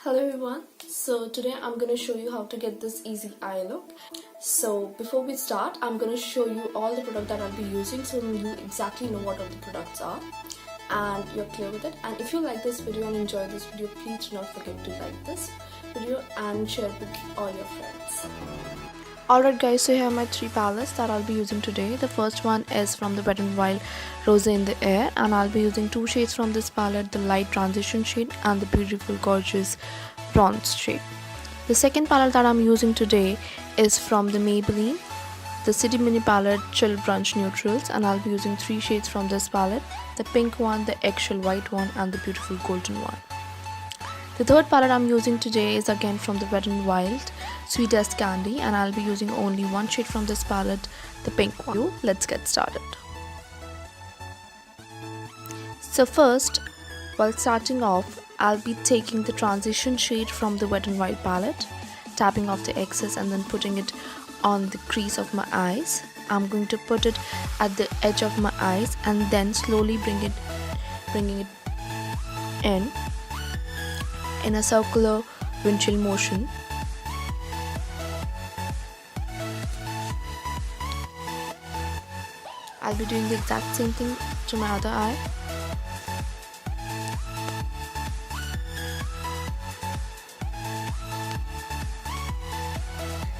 Hello everyone, so today I'm going to show you how to get this easy eye look. So before we start, I'm going to show you all the product that I'll be using so you exactly know what all the products are and you're clear with it. And if you like this video and enjoy this video, please do not forget to like this video and share it with all your friends. Alright guys, so here are my three palettes that I'll be using today. The first one is from the Wet n Wild Rose in the Air, and I'll be using two shades from this palette, the light transition shade and the beautiful gorgeous bronze shade. The second palette that I'm using today is from the Maybelline, the City Mini palette Chill Brunch Neutrals, and I'll be using three shades from this palette, the pink one, the eggshell white one and the beautiful golden one. The third palette I'm using today is again from the Wet n Wild Sweet as Candy, and I'll be using only one shade from this palette, the pink one. Let's get started. So first, while starting off, I'll be taking the transition shade from the Wet n Wild palette, tapping off the excess and then putting it on the crease of my eyes. I'm going to put it at the edge of my eyes and then slowly bringing it in a circular windshield motion. I'll be doing the exact same thing to my other eye.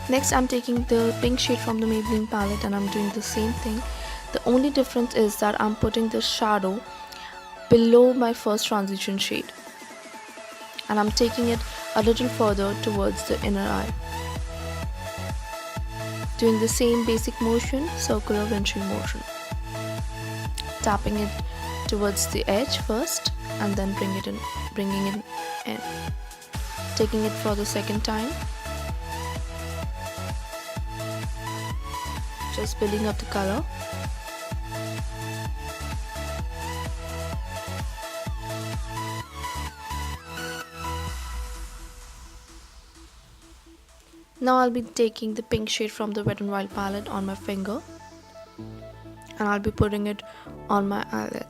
Next, I'm taking the pink shade from the Maybelline palette and I'm doing the same thing. The only difference is that I'm putting the shadow below my first transition shade, and I'm taking it a little further towards the inner eye. Doing the same basic motion, circular windshield motion. Tapping it towards the edge first and then bringing it in. Taking it for the second time. Just building up the color. Now I'll be taking the pink shade from the Wet n Wild palette on my finger and I'll be putting it on my eyelid.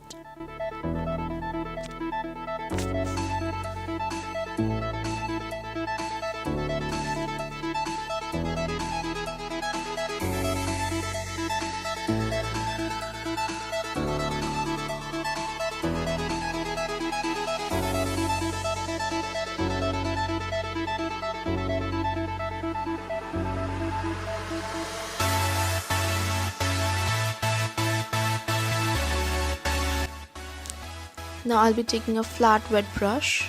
Now I'll be taking a flat wet brush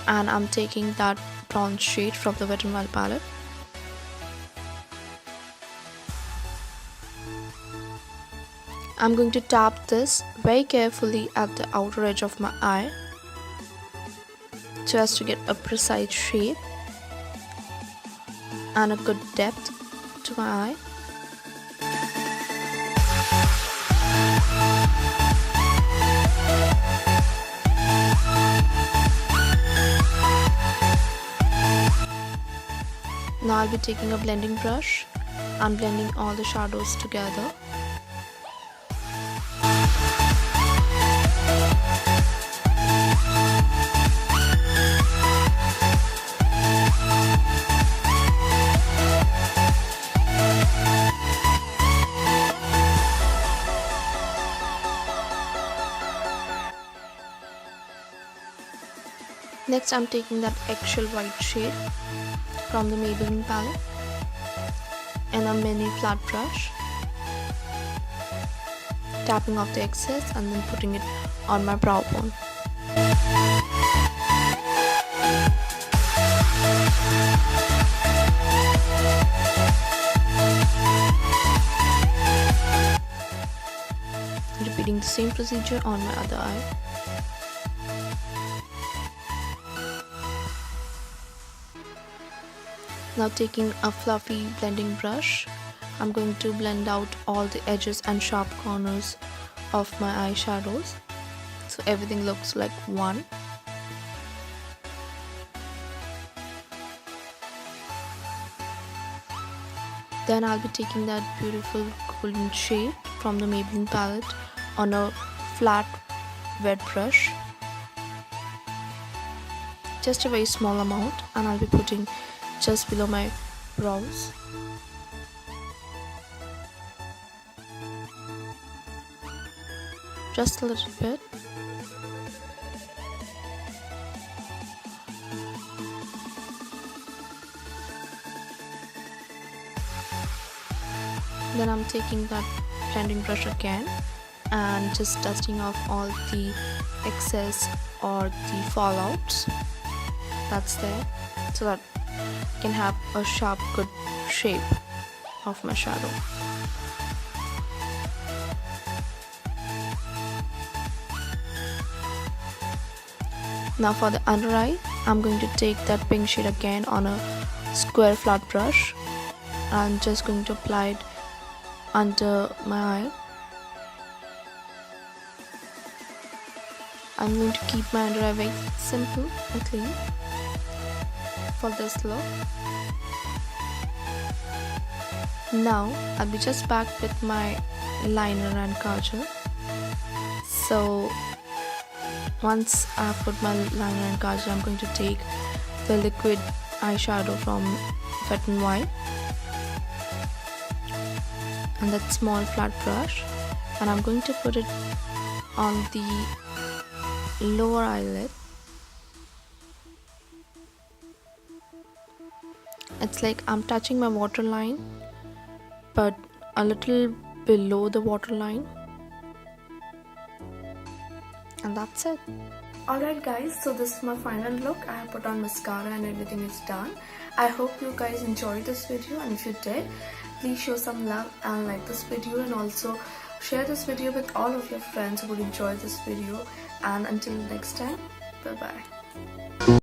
and I'm taking that bronze shade from the Wet n Wild palette. I'm going to tap this very carefully at the outer edge of my eye so as to get a precise shape and a good depth to my eye. Now I'll be taking a blending brush and blending all the shadows together. Next, I'm taking that eggshell white shade from the Maybelline palette and a mini flat brush, tapping off the excess and then putting it on my brow bone. Repeating the same procedure on my other eye. Now taking a fluffy blending brush, I'm going to blend out all the edges and sharp corners of my eyeshadows so everything looks like one. Then I'll be taking that beautiful golden shade from the Maybelline palette on a flat wet brush, just a very small amount, and I'll be putting just below my brows. Just a little bit. Then I'm taking that blending brush again and just dusting off all the excess or the fallouts that's there, so that I can have a sharp, good shape of my shadow. Now for the under eye, I'm going to take that pink shade again on a square flat brush. I'm just going to apply it under my eye. I'm going to keep my under eye very simple and clean for this look. Now I'll be just back with my liner and kajal. So once I've put my liner and kajal, I'm going to take the liquid eyeshadow from Wet n Wild and that small flat brush, and I'm going to put it on the lower eyelid. It's like I'm touching my waterline but a little below the waterline, and that's it. Alright guys, so this is my final look. I have put on mascara and everything is done. I hope you guys enjoyed this video, and if you did, please show some love and like this video, and also share this video with all of your friends who would enjoy this video. And until next time, bye bye.